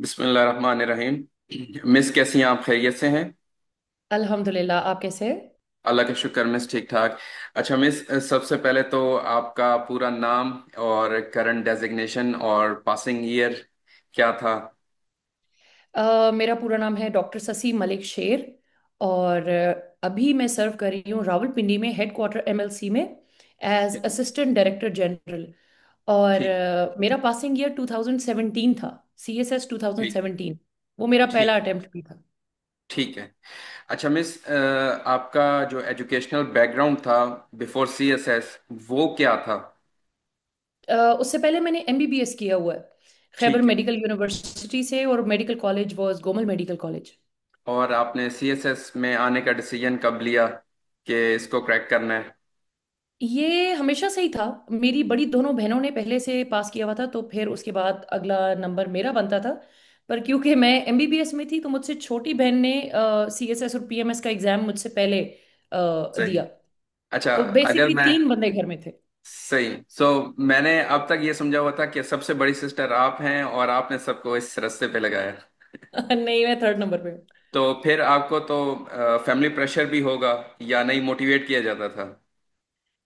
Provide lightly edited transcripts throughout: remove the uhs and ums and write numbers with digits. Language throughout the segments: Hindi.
बिस्मिल्लाहिर्रहमानिर्रहीम। मिस, कैसी हैं आप? खैरियत से हैं? अल्हम्दुलिल्लाह। आप कैसे हैं? अल्लाह का शुक्र मिस, ठीक ठाक। अच्छा मिस, सबसे पहले तो आपका पूरा नाम और करंट डेजिग्नेशन और पासिंग ईयर क्या था? मेरा पूरा नाम है डॉक्टर ससी मलिक शेर। और अभी मैं सर्व कर रही हूँ रावलपिंडी में हेडक्वार्टर एमएलसी में एज ठीक असिस्टेंट डायरेक्टर जनरल। और ठीक मेरा पासिंग ईयर 2017 था। सीएसएस ठीक 2017। वो मेरा ठीक पहला अटेम्प्ट भी था। ठीक है। अच्छा मिस, आपका जो एजुकेशनल बैकग्राउंड था बिफोर सीएसएस, वो क्या था? उससे पहले मैंने एमबीबीएस किया हुआ है खैबर ठीक है। मेडिकल यूनिवर्सिटी से, और medical college was Gomal medical college. और आपने सीएसएस में आने का डिसीजन कब लिया कि इसको क्रैक करना है? ये हमेशा से ही था। मेरी बड़ी दोनों बहनों ने पहले से पास किया हुआ था, तो फिर उसके बाद अगला नंबर मेरा बनता था। पर क्योंकि मैं एमबीबीएस में थी तो मुझसे छोटी बहन ने सीएसएस और पीएमएस का एग्जाम मुझसे पहले सही। दिया। अच्छा। तो अगर बेसिकली मैं 3 बंदे घर में थे। सही। मैंने अब तक ये समझा हुआ था कि सबसे बड़ी सिस्टर आप हैं और आपने सबको इस रास्ते पे लगाया। नहीं, मैं 3rd नंबर पे हूँ। तो फिर आपको तो फैमिली प्रेशर भी होगा, या नहीं मोटिवेट किया जाता था?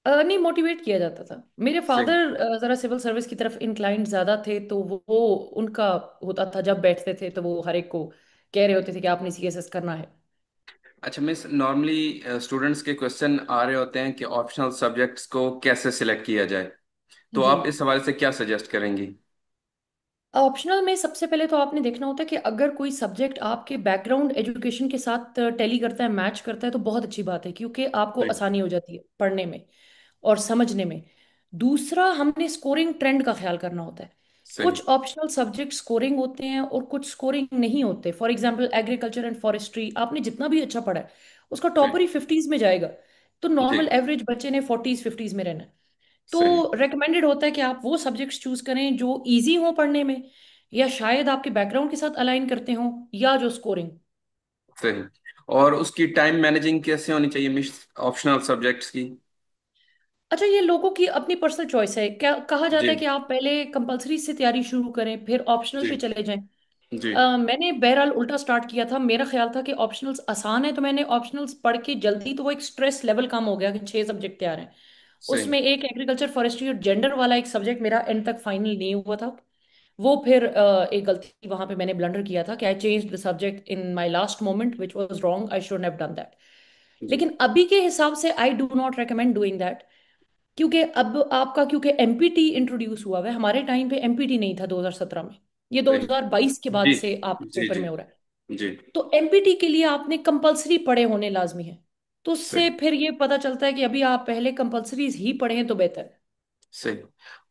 नहीं, मोटिवेट किया जाता था। मेरे सही। फादर जरा सिविल सर्विस की तरफ इंक्लाइंड ज्यादा थे, तो वो उनका होता था। जब बैठते थे तो वो हर एक को कह रहे होते थे कि आपने सीएसएस करना है। अच्छा मिस, नॉर्मली स्टूडेंट्स के क्वेश्चन आ रहे होते हैं कि ऑप्शनल सब्जेक्ट्स को कैसे सिलेक्ट किया जाए, तो जी। आप इस हवाले से क्या सजेस्ट करेंगी? ऑप्शनल में सबसे पहले तो आपने देखना होता है कि अगर कोई सब्जेक्ट आपके बैकग्राउंड एजुकेशन के साथ टैली करता है, मैच करता है, तो बहुत अच्छी बात है, क्योंकि आपको सही। आसानी हो जाती है पढ़ने में और समझने में। दूसरा, हमने स्कोरिंग ट्रेंड का ख्याल करना होता है। सही। कुछ ऑप्शनल सब्जेक्ट स्कोरिंग होते हैं और कुछ स्कोरिंग नहीं होते। For example agriculture and forestry, आपने जितना भी अच्छा पढ़ा है उसका सही। टॉपर ही 50s में जाएगा। तो जी। नॉर्मल एवरेज बच्चे ने 40s 50s में रहना है। सही। तो रेकमेंडेड होता है कि आप वो सब्जेक्ट्स चूज करें जो इजी हो पढ़ने में, या शायद आपके बैकग्राउंड के साथ अलाइन करते हो, या जो स्कोरिंग। सही। और उसकी टाइम मैनेजिंग कैसे होनी चाहिए मिस, ऑप्शनल सब्जेक्ट्स की? अच्छा, ये लोगों की अपनी पर्सनल चॉइस है। क्या कहा जाता जी। है कि आप पहले कंपलसरी से तैयारी शुरू करें फिर ऑप्शनल जी। पे चले जाएं। जी। मैंने बहरहाल उल्टा स्टार्ट किया था। मेरा ख्याल था कि ऑप्शनल्स आसान है, तो मैंने ऑप्शनल्स पढ़ के जल्दी, तो वो एक स्ट्रेस लेवल कम हो गया कि 6 सब्जेक्ट तैयार हैं। सही। उसमें एक एग्रीकल्चर फॉरेस्ट्री और जेंडर वाला एक सब्जेक्ट मेरा एंड तक फाइनल नहीं हुआ था। वो फिर एक गलती वहां पे मैंने ब्लंडर किया था कि I change the subject in my last moment, which was wrong. I should have done that. जी। लेकिन अभी के हिसाब से I do not recommend doing that. क्योंकि अब आपका, क्योंकि एमपीटी इंट्रोड्यूस हुआ है, हमारे टाइम पे एमपीटी नहीं था 2017 में। ये सही। 2022 के बाद जी। से आपके जी। पेपर जी। में हो रहा है। जी। तो एमपीटी के लिए आपने कंपलसरी पढ़े होने लाजमी है। तो उससे सही। फिर ये पता चलता है कि अभी आप पहले कंपलसरीज ही पढ़े हैं तो बेहतर है। सही।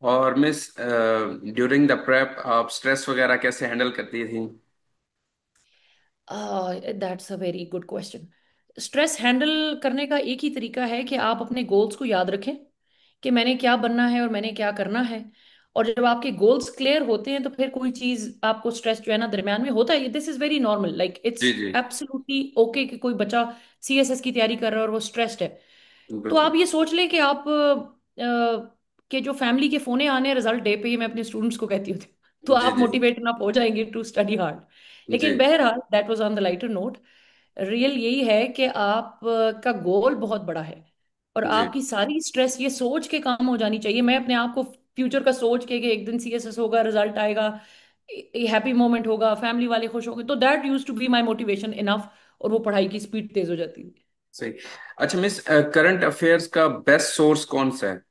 और मिस, ड्यूरिंग द प्रेप आप स्ट्रेस वगैरह कैसे हैंडल करती थी? That's a very good question. Stress handle करने का एक ही तरीका है कि आप अपने गोल्स को याद रखें कि मैंने क्या बनना है और मैंने क्या करना है। और जब आपके गोल्स क्लियर होते हैं तो फिर कोई चीज आपको स्ट्रेस जो है ना दरमियान में होता है। This is very normal, like it's जी। जी। एब्सोल्युटली ओके कि कोई बच्चा सीएसएस की तैयारी कर रहा है और वो स्ट्रेस्ड है। तो बिल्कुल। आप ये सोच लें कि आप के जो फैमिली के फोने आने हैं रिजल्ट डे पे, ही मैं अपने स्टूडेंट्स को कहती हूँ, तो जी। आप जी। मोटिवेट अप हो जाएंगे टू स्टडी हार्ड। जी। लेकिन बहरहाल that was on the lighter note. Real यही है कि आप का गोल बहुत बड़ा है, और जी। आपकी सारी स्ट्रेस ये सोच के काम हो जानी चाहिए। मैं अपने आप को फ्यूचर का सोच के कि एक दिन सीएसएस होगा, रिजल्ट आएगा, हैप्पी मोमेंट होगा, फैमिली वाले खुश होंगे, तो that use to be my motivation enough. और वो पढ़ाई की स्पीड तेज हो जाती है। सही। अच्छा मिस, करंट अफेयर्स का बेस्ट सोर्स कौन सा है?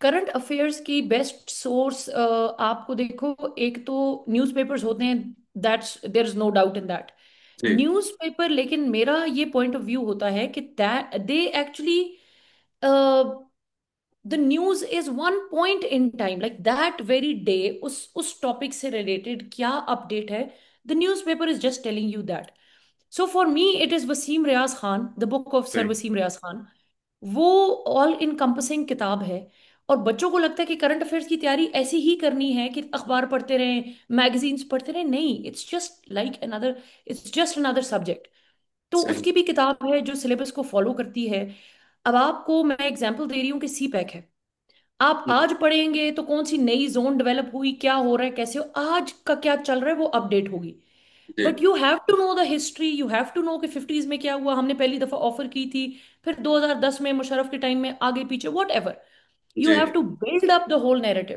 करंट अफेयर्स की बेस्ट सोर्स आपको देखो, एक तो न्यूज़पेपर्स होते हैं। That's there is no doubt in that. जी। न्यूज़पेपर, लेकिन मेरा ये पॉइंट ऑफ व्यू होता है कि that they actually the news is one point in time, like that very day उस टॉपिक से रिलेटेड क्या अपडेट है, the newspaper is just telling you that. So for me it is Waseem Riaz Khan, the book of sir सही। वसीम रियाज खान। वो ऑल इनकम्पसिंग किताब है। और बच्चों को लगता है कि करंट अफेयर्स की तैयारी ऐसी ही करनी है कि अखबार पढ़ते रहें, मैगजीन्स पढ़ते रहें। नहीं, इट्स जस्ट अनदर सब्जेक्ट। तो सही। उसकी भी किताब है जो सिलेबस को फॉलो करती है। अब आपको मैं एग्जांपल दे रही हूँ कि सी पैक है। आप जी आज पढ़ेंगे तो कौन सी नई जोन डेवलप हुई, क्या हो रहा है, कैसे हो, आज का क्या चल रहा है, वो अपडेट होगी। जी but you have to know the history, you have to know कि 50s में क्या हुआ, हमने पहली दफा ऑफर की थी, फिर 2010 में मुशर्रफ के टाइम में, आगे पीछे वट एवर। यू जी have to build up the whole narrative.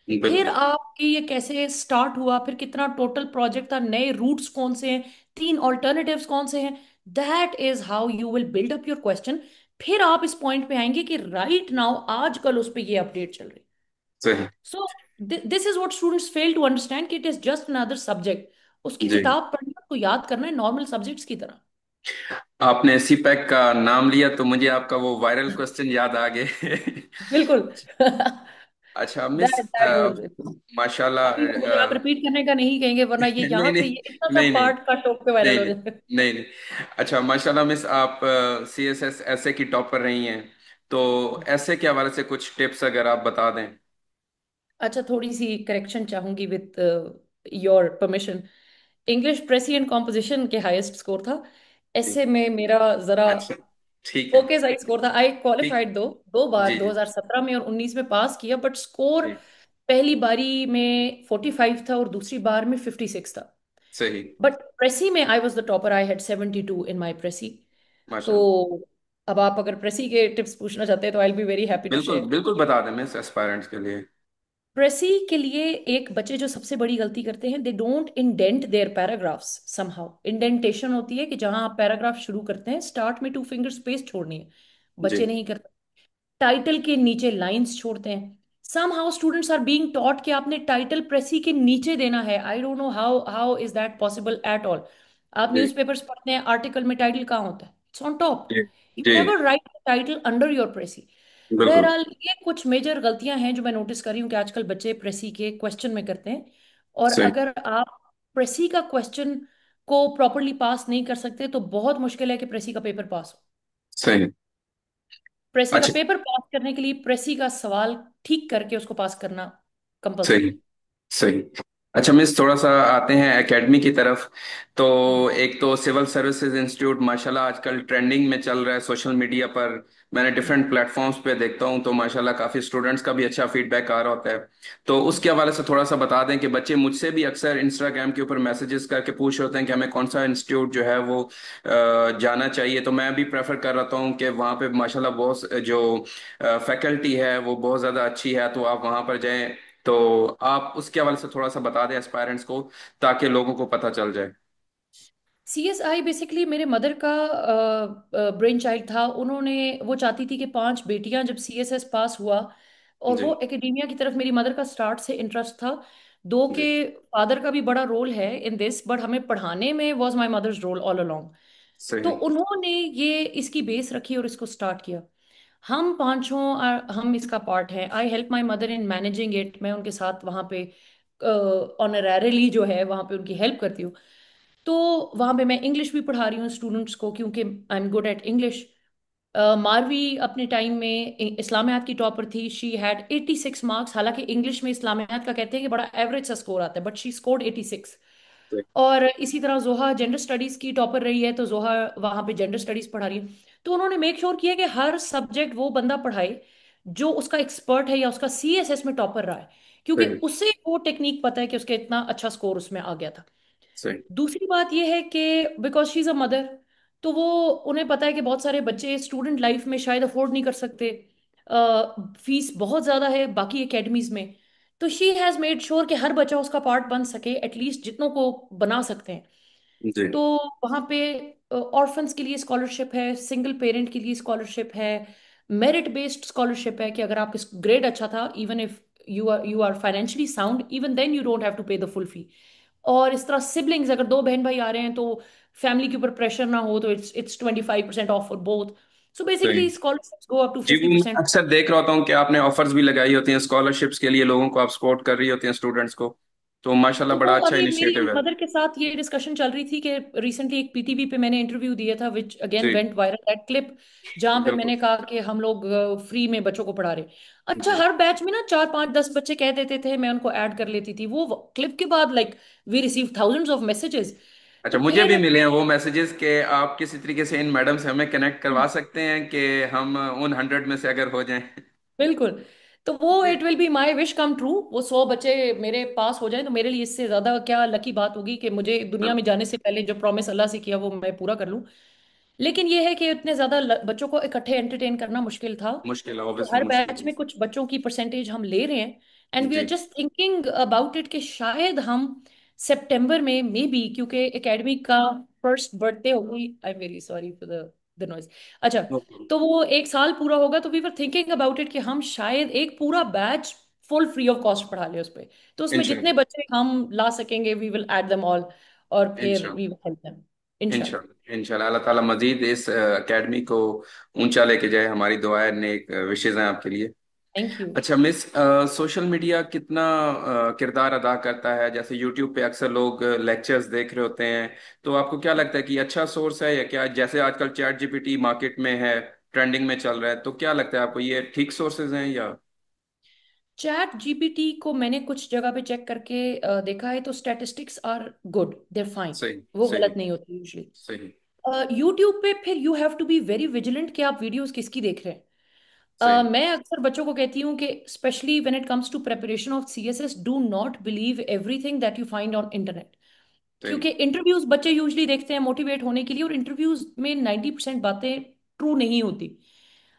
फिर बिल्कुल आपकी ये कैसे स्टार्ट हुआ, फिर कितना टोटल प्रोजेक्ट था, नए रूट्स कौन से हैं, तीन ऑल्टरनेटिव्स कौन से हैं। That is how you will build up your question. फिर आप इस पॉइंट पे आएंगे कि राइट नाउ आजकल उस पे ये अपडेट चल रही। सही। So this is what students fail to understand कि it is just another subject. उसकी जी किताब पढ़ना उसको याद करना है नॉर्मल सब्जेक्ट्स की तरह। आपने सीपैक का नाम लिया तो मुझे आपका वो वायरल क्वेश्चन याद आ गए। बिल्कुल। अच्छा मिस, दैट वाज इट। माशाल्लाह। अभी मुझे आप रिपीट करने का नहीं कहेंगे, वरना ये नहीं यहाँ नहीं से ये इतना सा नहीं नहीं पार्ट का टॉप पे वायरल नहीं हो नहीं जाए। नहीं नहीं। अच्छा माशाल्लाह मिस, आप सी एस एस ऐसे की टॉपर रही हैं, तो ऐसे के हवाले से कुछ टिप्स अगर आप बता दें। अच्छा, थोड़ी सी करेक्शन चाहूंगी with your permission. English precis and composition के हाईएस्ट स्कोर था। जी ऐसे में मेरा जरा अच्छा ठीक है। ओके सही स्कोर था। आई ठीक। क्वालिफाइड दो दो बार, जी जी 2017 में और 19 में पास किया, बट स्कोर जी पहली बारी में 45 था और दूसरी बार में 56 था। सही। बट प्रेसी में I was the topper, I had 72 इन माई प्रेसी। तो माशाल्लाह। अब आप अगर प्रेसी के टिप्स पूछना चाहते हैं तो I will be very happy to बिल्कुल शेयर। बिल्कुल बता दें मिस, एस्पायरेंट्स के लिए। प्रेसी के लिए एक बच्चे जो सबसे बड़ी गलती करते हैं, they don't indent their paragraphs somehow. Indentation होती है कि जहां आप पैराग्राफ शुरू करते हैं, स्टार्ट में टू फिंगर स्पेस छोड़नी है, जी बच्चे नहीं करते। टाइटल के नीचे लाइंस छोड़ते हैं। Somehow students are being taught कि आपने टाइटल प्रेसी के नीचे देना है। I don't know how how is that possible at all. आप जी न्यूज़पेपर्स पढ़ते हैं, आर्टिकल में टाइटल कहाँ होता है? It's on top. जी यू जी never write the title under your precis. बिल्कुल बहरहाल ये कुछ मेजर गलतियां हैं जो मैं नोटिस कर रही हूँ कि आजकल बच्चे प्रेसी के क्वेश्चन में करते हैं। और सही अगर आप प्रेसी का क्वेश्चन को प्रॉपरली पास नहीं कर सकते तो बहुत मुश्किल है कि प्रेसी का पेपर पास हो। सही। प्रेसी का अच्छा पेपर पास करने के लिए प्रेसी का सवाल ठीक करके उसको पास करना कंपलसरी सही है। सही। अच्छा मिस, थोड़ा सा आते हैं एकेडमी की तरफ। तो हम्म। एक तो सिविल सर्विसेज इंस्टीट्यूट माशाल्लाह आजकल ट्रेंडिंग में चल रहा है सोशल मीडिया पर। मैंने हम्म। डिफरेंट प्लेटफॉर्म्स पे देखता हूँ तो माशाल्लाह काफ़ी स्टूडेंट्स का भी अच्छा फीडबैक आ रहा होता है। तो उसके हवाले से थोड़ा सा बता दें कि बच्चे मुझसे भी अक्सर इंस्टाग्राम के ऊपर मैसेजेस करके पूछ रहे होते हैं कि हमें कौन सा इंस्टीट्यूट जो है वो जाना चाहिए। तो मैं भी प्रेफर कर रहा हूँ कि वहाँ पे माशाल्लाह बहुत जो फैकल्टी है वो बहुत ज़्यादा अच्छी है, तो आप वहाँ पर जाएं। तो आप उसके हवाले से थोड़ा सा बता दें एस्पायरेंट्स को, ताकि लोगों को पता चल जाए। सीएसआई बेसिकली मेरे मदर का ब्रेन चाइल्ड था। उन्होंने वो चाहती थी कि पांच बेटियां, जब सीएसएस पास हुआ और जी वो एकेडेमिया की तरफ, मेरी मदर का स्टार्ट से इंटरेस्ट था। दो के जी फादर का भी बड़ा रोल है इन दिस, बट हमें पढ़ाने में was my mother's role all along. तो सही उन्होंने ये इसकी बेस रखी और इसको स्टार्ट किया। हम पांचों हम इसका पार्ट हैं। I help my mother in managing it. मैं उनके साथ वहाँ पे ऑनरेरिली जो है वहाँ पे उनकी हेल्प करती हूँ। तो वहाँ पे मैं इंग्लिश भी पढ़ा रही हूँ स्टूडेंट्स को, क्योंकि I am good at English. Marvi अपने टाइम में इस्लामियात की टॉपर थी। She had 86 marks. हालांकि इंग्लिश में इस्लामियात का कहते हैं कि बड़ा एवरेज सा स्कोर आता है, बट शी स्कोर्ड 86। सही और इसी तरह जोहा जेंडर स्टडीज की टॉपर रही है, तो जोहा वहाँ पे जेंडर स्टडीज पढ़ा रही है। तो उन्होंने मेक श्योर किया कि हर सब्जेक्ट वो बंदा पढ़ाए जो उसका एक्सपर्ट है या उसका सीएसएस में टॉपर रहा है, क्योंकि सही उसे वो टेक्निक पता है कि उसके इतना अच्छा स्कोर उसमें आ गया था। सही दूसरी बात यह है कि because she is a mother, तो वो उन्हें पता है कि बहुत सारे बच्चे स्टूडेंट लाइफ में शायद अफोर्ड नहीं कर सकते। फीस बहुत ज़्यादा है बाकी एकेडमीज में। तो शी हैज़ मेड श्योर कि हर बच्चा उसका पार्ट बन सके, एटलीस्ट जितनों को बना सकते हैं। जी तो वहाँ पे ऑर्फन्स के लिए स्कॉलरशिप है, सिंगल पेरेंट के लिए स्कॉलरशिप है, मेरिट बेस्ड स्कॉलरशिप है कि अगर आपका ग्रेड अच्छा था, even if you are financially sound, even then you don't have to pay the full fee. और इस तरह सिबलिंग्स, अगर दो बहन भाई आ रहे हैं तो फैमिली के ऊपर प्रेशर ना हो, तो it's 25% off for both. So सही। Basically scholarships go up to जी फिफ्टी वो मैं परसेंट अक्सर देख रहा होता हूँ कि आपने ऑफर्स भी लगाई होती हैं स्कॉलरशिप्स के लिए, लोगों को आप सपोर्ट कर रही होती हैं स्टूडेंट्स को। तो माशाल्लाह तो बड़ा वो अच्छा अभी मेरी इनिशिएटिव है। मदर के साथ ये डिस्कशन चल रही थी कि रिसेंटली एक पीटीवी पे मैंने इंटरव्यू दिया था, विच अगेन जी वेंट वायरल, दैट क्लिप, जहां पे बिल्कुल। मैंने कहा कि हम लोग फ्री में बच्चों को पढ़ा रहे। अच्छा, जी हर बैच में ना 4 5 10 बच्चे कह देते थे, मैं उनको ऐड कर लेती थी। वो क्लिप के बाद like we receive thousands of messages. अच्छा, तो मुझे भी मिले हैं पेरेंट्स, वो मैसेजेस के आप किसी तरीके से इन मैडम से हमें कनेक्ट करवा सकते हैं कि हम उन 100 में से अगर हो जाएं। बिल्कुल। तो वो जी। It will be my wish come true, वो 100 बच्चे मेरे पास हो जाए तो मेरे लिए इससे ज्यादा क्या लकी बात होगी कि मुझे दुनिया में बिल्कुल। जाने से पहले जो प्रॉमिस अल्लाह से किया वो मैं पूरा कर लूं। लेकिन ये है कि इतने ज्यादा बच्चों को इकट्ठे एंटरटेन करना मुश्किल था। मुश्किल है, तो ऑब्वियसली हर मुश्किल बैच है। में कुछ बच्चों की परसेंटेज हम ले रहे हैं, एंड वी आर जी। जस्ट थिंकिंग अबाउट इट कि शायद हम सितंबर में मे बी, क्योंकि एकेडमी का फर्स्ट बर्थडे होगी, I am very sorry for the noise. अच्छा, ओके। तो वो 1 साल पूरा होगा, तो we were thinking about it कि हम शायद एक पूरा batch full free of cost पढ़ा ले उस पे। तो उसमें जितने इंशाल्लाह। बच्चे हम ला सकेंगे we will add them all, और फिर वी इंशाल्लाह। विल हेल्प देम इंशाल्लाह। इंशाल्लाह इंशाल्लाह, अल्लाह ताला मजीद इस एकेडमी को ऊंचा लेके जाए, हमारी दुआएं नेक विशेष हैं आपके लिए। Thank you. अच्छा मिस, सोशल मीडिया कितना किरदार अदा करता है? जैसे यूट्यूब पे अक्सर लोग लेक्चर्स देख रहे होते हैं, तो आपको क्या लगता है कि अच्छा सोर्स है या क्या? जैसे आजकल चैट जीपीटी मार्केट में है, ट्रेंडिंग में चल रहा है, तो क्या लगता है आपको, ये ठीक सोर्सेज हैं या? चैट जीपीटी को मैंने कुछ जगह पे चेक करके देखा है, तो statistics are good, they're fine, सही। वो सही। गलत नहीं होती यूजली। सही। यूट्यूब पे फिर you have to be very vigilant कि आप वीडियोस किसकी देख रहे हैं। सही। मैं अक्सर बच्चों को कहती हूँ कि specially when it comes to preparation of CSS, do not believe everything that you find on internet. सही। क्योंकि इंटरव्यूज बच्चे यूजली देखते हैं मोटिवेट होने के लिए, और इंटरव्यूज में 90% बातें ट्रू नहीं होती।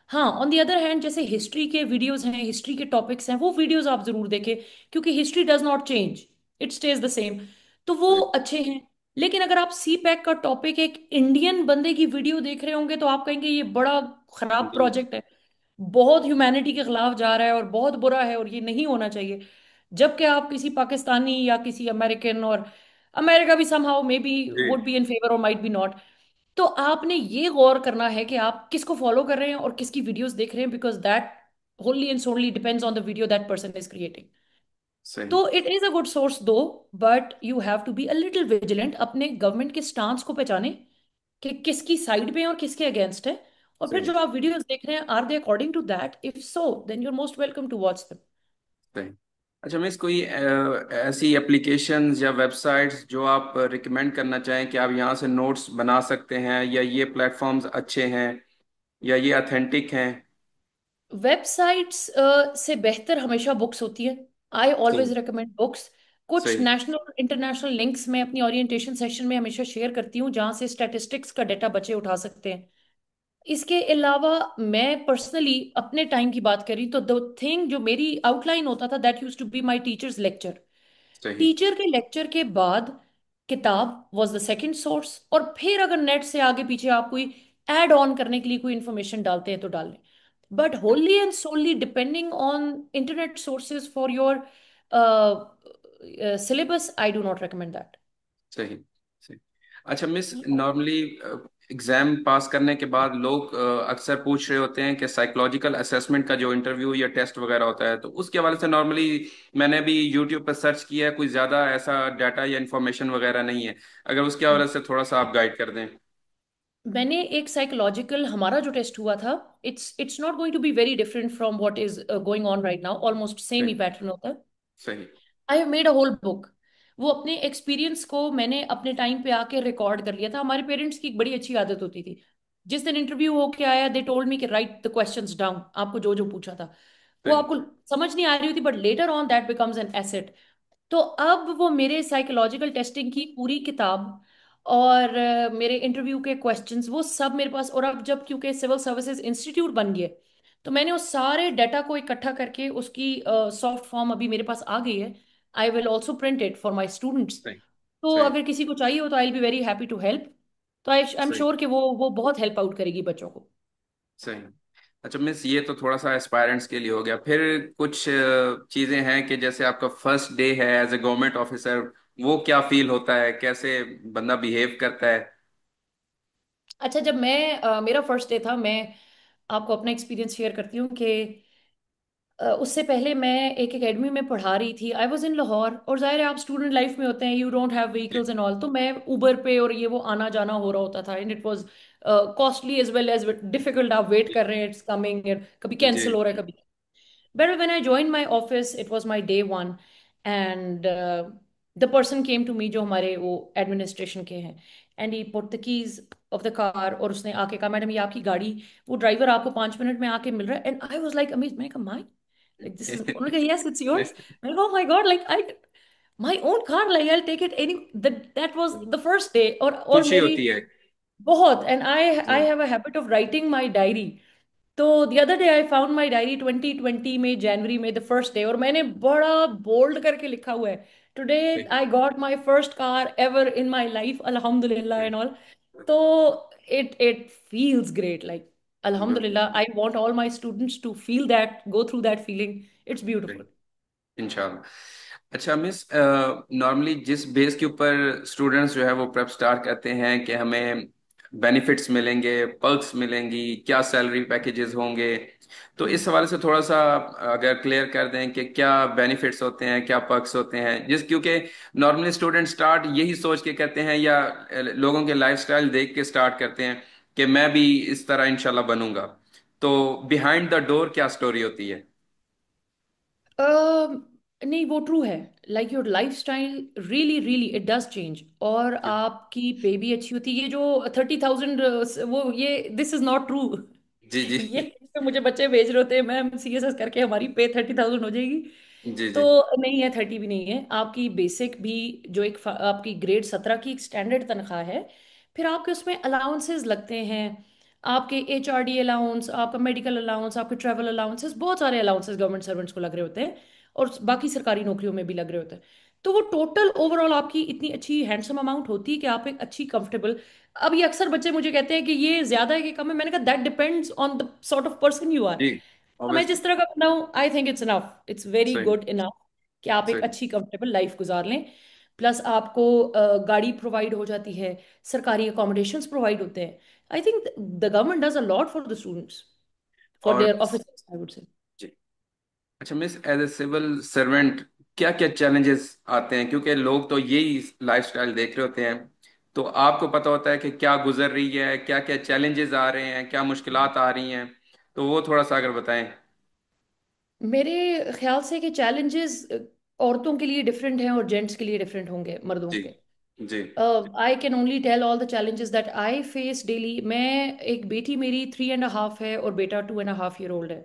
हाँ, ऑन दी अदर हैंड जैसे हिस्ट्री के वीडियोस हैं, हिस्ट्री के टॉपिक्स हैं, वो वीडियोस आप जरूर देखें, क्योंकि history does not change, it stage the same. तो वो सही। अच्छे हैं। लेकिन अगर आप सी पैक का टॉपिक एक इंडियन बंदे की वीडियो देख रहे होंगे तो आप कहेंगे ये बड़ा खराब गलत। प्रोजेक्ट है, बहुत ह्यूमैनिटी के खिलाफ जा रहा है और बहुत बुरा है और ये नहीं होना चाहिए। जबकि आप किसी पाकिस्तानी या किसी अमेरिकन, और अमेरिका भी समहाउ मे बी जी। वुड बी इन फेवर और माइट बी नॉट, तो आपने ये गौर करना है कि आप किसको फॉलो कर रहे हैं और किसकी वीडियोस देख रहे हैं, because that wholly and solely depends on the video that person is creating. सही। तो it is a good source though, but you have to be a little vigilant, अपने गवर्नमेंट के स्टांस को पहचाने कि किसकी साइड पे है और किसके अगेंस्ट है। और फिर सही। जो आप वीडियोस देख रहे हैं, are they according to that? If so then you are most welcome to watch them. सही। अच्छा मिस, कोई ऐसी एप्लीकेशंस या वेबसाइट्स जो आप रिकमेंड करना चाहें कि आप यहाँ से नोट्स बना सकते हैं, या ये प्लेटफॉर्म्स अच्छे हैं, या ये अथेंटिक हैं? वेबसाइट्स से बेहतर हमेशा बुक्स होती है। आई ऑलवेज सही। Recommend books. कुछ सही। नेशनल और इंटरनेशनल लिंक्स मैं अपनी ओरिएंटेशन सेशन में हमेशा शेयर करती हूँ, जहाँ से स्टैटिस्टिक्स का डेटा बच्चे उठा सकते हैं। इसके अलावा मैं पर्सनली अपने टाइम की बात करी तो द थिंग जो मेरी आउटलाइन होता था, that use to be my teacher's lecture. सही। टीचर के लेक्चर के बाद किताब वाज द सेकंड सोर्स, और फिर अगर नेट से आगे पीछे आप कोई ऐड ऑन करने के लिए कोई इंफॉर्मेशन डालते हैं तो डाल लें, but only and solely depending on internet sources for your syllabus, I do not recommend that. सही। सही। अच्छा मिस, नॉर्मली एग्जाम पास करने के बाद लोग अक्सर पूछ रहे होते हैं कि साइकोलॉजिकल असेसमेंट का जो इंटरव्यू या टेस्ट वगैरह होता है, तो उसके हवाले से नॉर्मली मैंने भी यूट्यूब पर सर्च किया है, कोई ज़्यादा ऐसा डाटा या इंफॉर्मेशन वगैरह नहीं है। अगर उसके हवाले से थोड़ा सा आप गाइड कर दें। मैंने एक साइकोलॉजिकल, हमारा जो टेस्ट हुआ था, it's not going to be very different from what is going on right now, almost same ही सही। पैटर्न होता है। सही। I have made a whole book. वो अपने एक्सपीरियंस को मैंने अपने टाइम पे आके रिकॉर्ड कर लिया था। हमारे पेरेंट्स की एक बड़ी अच्छी आदत होती थी, जिस दिन इंटरव्यू होके आया दे टोल्ड मी कि राइट द क्वेश्चंस डाउन, आपको जो जो पूछा था वो सही। आपको समझ नहीं आ रही होती, but later on that becomes an asset. तो अब वो मेरे साइकोलॉजिकल टेस्टिंग की पूरी किताब और मेरे इंटरव्यू के क्वेश्चंस वो सब मेरे पास, और अब जब क्योंकि सिविल सर्विसेज इंस्टीट्यूट बन गए, तो मैंने उस सारे डाटा को इकट्ठा करके उसकी सॉफ्ट फॉर्म अभी मेरे पास आ गई है। I will also print it for my students. सही। तो सही। अगर किसी को चाहिए हो तो I will be very happy to help. तो आई एम सही। श्योर कि वो बहुत हेल्प आउट करेगी बच्चों को। सही। अच्छा मिस, ये तो थोड़ा सा एस्पायरेंट्स के लिए हो गया। फिर कुछ चीजें हैं कि जैसे आपका फर्स्ट डे है एज ए गवर्नमेंट ऑफिसर, वो क्या फील होता है, कैसे बंदा बिहेव करता है? अच्छा, जब मैं मेरा फर्स्ट डे था, मैं आपको अपना एक्सपीरियंस शेयर करती हूँ कि उससे पहले मैं एक एकेडमी में पढ़ा रही थी। आई वॉज इन लाहौर, और जाहिर है आप स्टूडेंट लाइफ में होते हैं, यू डोंट हैव जी। व्हीकल्स एंड ऑल, तो मैं उबर पे और ये वो आना जाना हो रहा होता था, and it was costly as well as difficult. आप वेट कर रहे हैं, इट्स कमिंग, कभी जी। कैंसिल हो रहा है कभी। But when I joined my office, it was my day one, and the person came to me जो हमारे वो एडमिनिस्ट्रेशन के हैं, and he put the keys of the car, और उसने आके कहा मैडम ये आपकी गाड़ी, वो ड्राइवर आपको 5 मिनट में आके मिल रहा है। And I was like amaze, मैंने कहा माई, Like this is, उन्होंने कहा yes it's yours. मैं कहा oh my god, like I my own car, like I'll take it any, that was the first day. और खुशी मेरी होती है। बहुत, and I ji have a habit of writing my diary. तो the other day I found my diary 2020 में, जनवरी में, the first day, और मैंने बड़ा बोल्ड करके लिखा हुआ है, today ji I got my first car ever in my life, alhamdulillah ji and all. तो it feels great, like बिल्कुल। alhamdulillah, I want all my students to feel that, go through that feeling. It's ji beautiful. इंशाल्लाह। अच्छा मिस, नॉर्मली जिस बेस के ऊपर स्टूडेंट्स जो है वो प्रेप स्टार्ट करते हैं कि हमें बेनिफिट्स मिलेंगे, पर्क्स मिलेंगी, क्या सैलरी पैकेजेस होंगे, तो इस हवाले से थोड़ा सा अगर क्लियर कर दें कि क्या बेनिफिट्स होते हैं, क्या पर्क्स होते हैं, जिस क्योंकि नॉर्मली स्टूडेंट स्टार्ट यही सोच के करते हैं या लोगों के लाइफस्टाइल देख के स्टार्ट करते हैं कि मैं भी इस तरह इंशाल्लाह बनूंगा। तो बिहाइंड द डोर क्या स्टोरी होती है? अ, नहीं, वो ट्रू है, like your life style really really it does change, और आपकी पे भी अच्छी होती है। ये जो 30,000, वो ये दिस इज नॉट ट्रू। जी जी ये तो मुझे बच्चे भेज रहे होते हैं मैम सीएसएस करके हमारी पे 30,000 हो जाएगी। जी तो जी नहीं है, 30 भी नहीं है। आपकी बेसिक भी, जो एक आपकी ग्रेड 17 की एक स्टैंडर्ड तनख्वाह है, फिर आपके उसमें अलाउंसेस लगते हैं, आपके एचआरडी अलाउंस, आपका मेडिकल अलाउंस, आपके ट्रैवल अलाउंसेस, बहुत सारे अलाउंसेस गवर्नमेंट सर्वेंट्स को लग रहे होते हैं, और बाकी सरकारी नौकरियों में भी लग रहे होते हैं। तो वो टोटल ओवरऑल आपकी इतनी अच्छी हैंडसम अमाउंट होती है कि आप एक अच्छी कंफर्टेबल। अब ये अक्सर बच्चे मुझे कहते हैं कि ये ज्यादा है कि कम है, मैंने कहा that depends on the sort of person you are. जी तो मैं ऑब्वियसली। जिस तरह का बंदा हूँ, I think it's enough, it's very सही गुड इनफ कि आप एक सही। अच्छी कंफर्टेबल लाइफ गुजार लें। प्लस आपको गाड़ी प्रोवाइड हो जाती है, सरकारी अकोमोडेशंस प्रोवाइड होते हैं। I think the government does a lot for the students, for और their officers, I would say. जी, अच्छा miss, as a civil servant क्या क्या चैलेंजेस आते हैं, क्योंकि लोग तो यही लाइफस्टाइल देख रहे होते हैं, तो आपको पता होता है कि क्या गुजर रही है, क्या क्या चैलेंजेस आ रहे हैं, क्या मुश्किलात आ रही हैं, तो वो थोड़ा सा अगर बताएं। मेरे ख्याल से कि चैलेंजेस औरतों के लिए डिफरेंट हैं और जेंट्स के लिए डिफरेंट होंगे मर्दों जी के। जी I can only tell all the challenges that I face daily. मैं, एक बेटी मेरी 3.5 है और बेटा 2.5 ईयर ओल्ड है।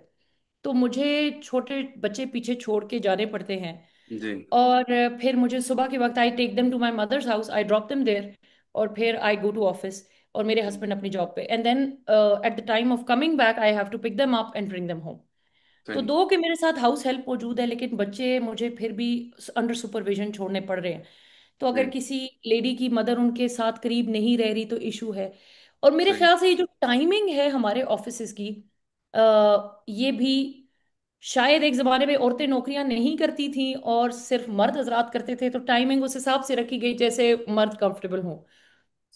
तो मुझे छोटे बच्चे पीछे छोड़ के जाने पड़ते हैं। जी और फिर मुझे सुबह के वक्त I take them to my mother's house, I drop them there, और फिर आई गो टू ऑफिस, और मेरे हस्बैंड अपनी जॉब पे, and then at the time of coming back I have to pick them up and bring them home. तो सही दो के मेरे साथ हाउस हेल्प मौजूद है, लेकिन बच्चे मुझे फिर भी अंडर सुपरविजन छोड़ने पड़ रहे हैं। तो अगर सही किसी लेडी की मदर उनके साथ करीब नहीं रह रही तो इशू है। और मेरे सही ख्याल से ये जो टाइमिंग है हमारे ऑफिसेज की, ये भी शायद एक जमाने में औरतें नौकरियां नहीं करती थी और सिर्फ मर्द हजरात करते थे, तो टाइमिंग उस हिसाब से रखी गई जैसे मर्द कंफर्टेबल हो।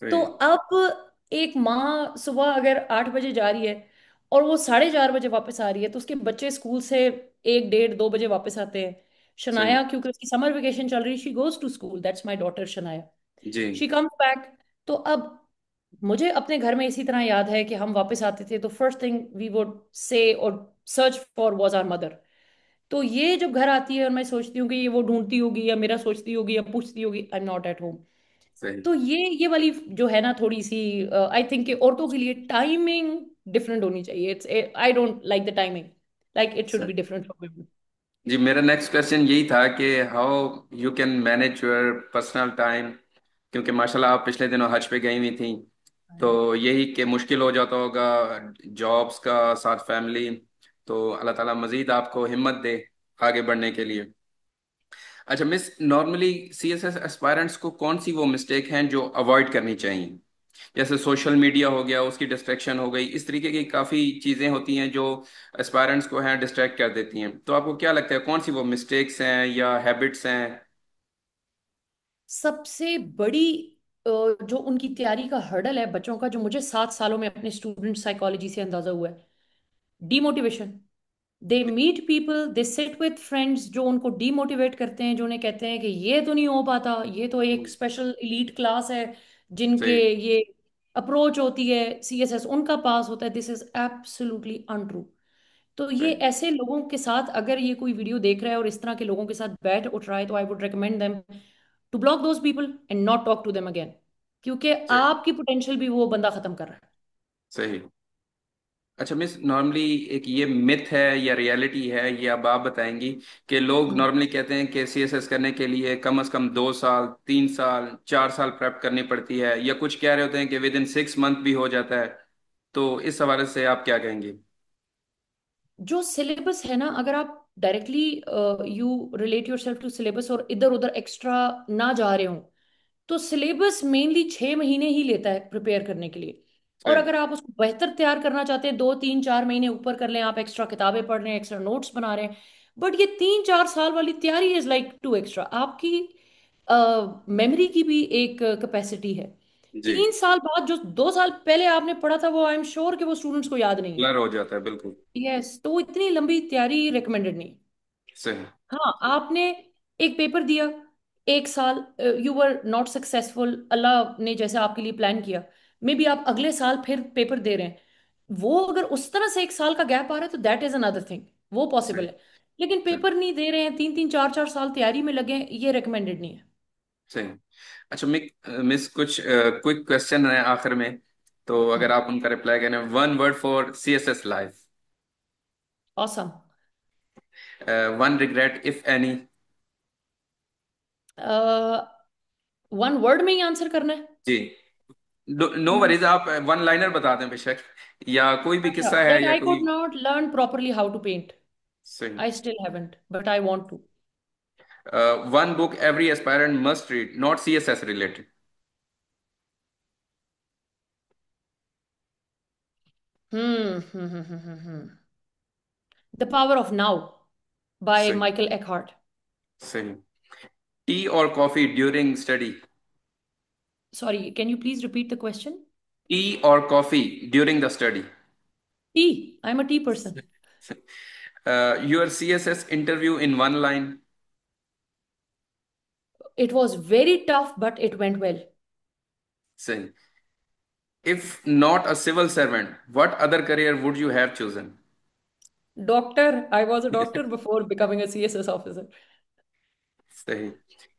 तो सही अब एक माँ सुबह अगर 8 बजे जा रही है और वो 4:30 बजे वापस आ रही है, तो उसके बच्चे स्कूल से 1, 1:30, 2 बजे वापस आते हैं। सही। शनाया, क्योंकि उसकी समर वेकेशन चल रही, she goes to school, that's my daughter Shanaya. जी शी कम्स बैक। तो अब मुझे अपने घर में इसी तरह याद है कि हम वापस आते थे तो first thing we would say or search for was our mother. तो ये जब घर आती है और मैं सोचती हूँ कि ये वो ढूंढती होगी या मेरा सोचती होगी या पूछती होगी, I am not at home. सही तो ये वाली जो है ना, थोड़ी सी आई थिंक कि औरतों के लिए टाइमिंग डिफरेंट होनी चाहिए। It's, I don't like the timing, like it should सही। Be different for women। जी मेरा नेक्स्ट क्वेश्चन यही था कि how you can manage your personal time, क्योंकि माशाल्लाह आप पिछले दिनों हज पे गई हुई थी, तो यही कि मुश्किल हो जाता होगा जॉब्स का साथ फैमिली। तो अल्लाह ताला मजीद आपको हिम्मत दे आगे बढ़ने के लिए। अच्छा मिस, नॉर्मली सीएसएस एस्पायरेंट्स को कौन सी वो मिस्टेक हैं जो अवॉइड करनी चाहिए? जैसे सोशल मीडिया हो गया, उसकी डिस्ट्रैक्शन हो गई, इस तरीके की काफ़ी चीज़ें होती हैं जो एस्पायरेंट्स को हैं डिस्ट्रैक्ट कर देती हैं, तो आपको क्या लगता है कौन सी वो मिस्टेक्स हैं या हैबिट्स हैं? सबसे बड़ी जो उनकी तैयारी का हर्डल है बच्चों का, जो मुझे 7 सालों में अपने स्टूडेंट साइकोलॉजी से अंदाजा हुआ है, demotivation. They meet people, they sit with friends जो उनको डीमोटिवेट करते हैं, जो उन्हें कहते हैं कि ये तो नहीं हो पाता, ये तो एक स्पेशल इलीट क्लास है जिनके सही ये अप्रोच होती है, सीएसएस उनका पास होता है। This is absolutely untrue. तो ये सही ऐसे लोगों के साथ अगर ये कोई वीडियो देख रहा है और इस तरह के लोगों के साथ बैठ उठ रहा है, तो I would recommend them to block those people and not talk to them again, क्योंकि सही आपकी पोटेंशियल भी वो बंदा खत्म कर रहा है। सही। अच्छा मिस, नॉर्मली एक ये मिथ है या रियलिटी है, ये अब आप बताएंगी, कि लोग हम्म। नॉर्मली कहते हैं कि सीएसएस करने के लिए कम से कम 2 साल, 3 साल, 4 साल प्रेप करनी पड़ती है, या कुछ कह रहे होते हैं कि विद इन 6 मंथ भी हो जाता है। तो इस हवाले से आप क्या कहेंगे? जो सिलेबस है ना, अगर आप directly you relate yourself to syllabus और इधर उधर एक्स्ट्रा ना जा रहे हो, तो सिलेबस मेनली 6 महीने ही लेता है प्रिपेयर करने के लिए। और सही। अगर आप उसको बेहतर तैयार करना चाहते हैं, 2 3 4 महीने ऊपर कर लें, आप एक्स्ट्रा किताबें पढ़ रहे हैं, एक्स्ट्रा नोट्स बना रहे हैं। बट ये 3 4 साल वाली तैयारी इज लाइक टू एक्स्ट्रा। आपकी मेमोरी की भी एक कैपेसिटी है। जी। 3 साल बाद जो 2 साल पहले आपने पढ़ा था, वो आई एम श्योर कि वो स्टूडेंट्स को याद नहीं है। ब्लर हो जाता है बिल्कुल। यस, तो वो इतनी लंबी तैयारी रिकमेंडेड नहीं। सही। हाँ, आपने एक पेपर दिया, 1 साल यू वर नॉट सक्सेसफुल, अल्लाह ने जैसे आपके लिए प्लान किया, मे बी आप अगले साल फिर पेपर दे रहे हैं, वो अगर उस तरह से 1 साल का गैप आ रहा है तो दैट इज अनदर थिंग, वो पॉसिबल सही। है। लेकिन सही। पेपर नहीं दे रहे हैं, 3 3 4 4 साल तैयारी में लगे हैं, ये रिकमेंडेड नहीं है। सही। अच्छा मिस, कुछ क्विक क्वेश्चन है आखिर में, तो अगर आप उनका रिप्लाई करें, one word for CSS life. Awesome. One regret if any. One word में ही आंसर करना है? जी। नो हम्म, वरीज, आप वन लाइनर बता दें बेशक, या कोई भी अच्छा, किस्सा है दैट या आई कोई। Could not learn properly how to paint. सही। I still haven't, but I want to. One book every aspirant must read, not CSS related. The power of now by सही। Michael Eckhart. सही। टी और coffee during study. Sorry, can you please repeat the question? Tea और coffee during the study. Tea. I'm a tea person. Your CSS interview in one line. It was very tough, but it went well. सही। If not a civil servant, what other career would you have chosen? Doctor. I was a doctor before becoming a CSS officer. सही।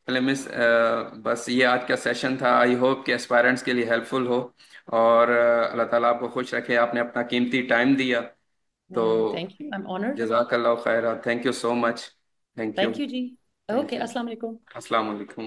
चले मिस, बस ये आज का सेशन था। आई होप कि एस्पायरेंट्स के लिए हेल्पफुल हो, और अल्लाह ताला आपको खुश रखे। आपने अपना कीमती टाइम दिया, तो Thank you. I'm honored. जज़ाकल्लाह खैरा। Thank you so much. Thank you. Thank you, Ji. Thank Okay. You. Assalamu alaikum. अस्सलाम वालेकुम।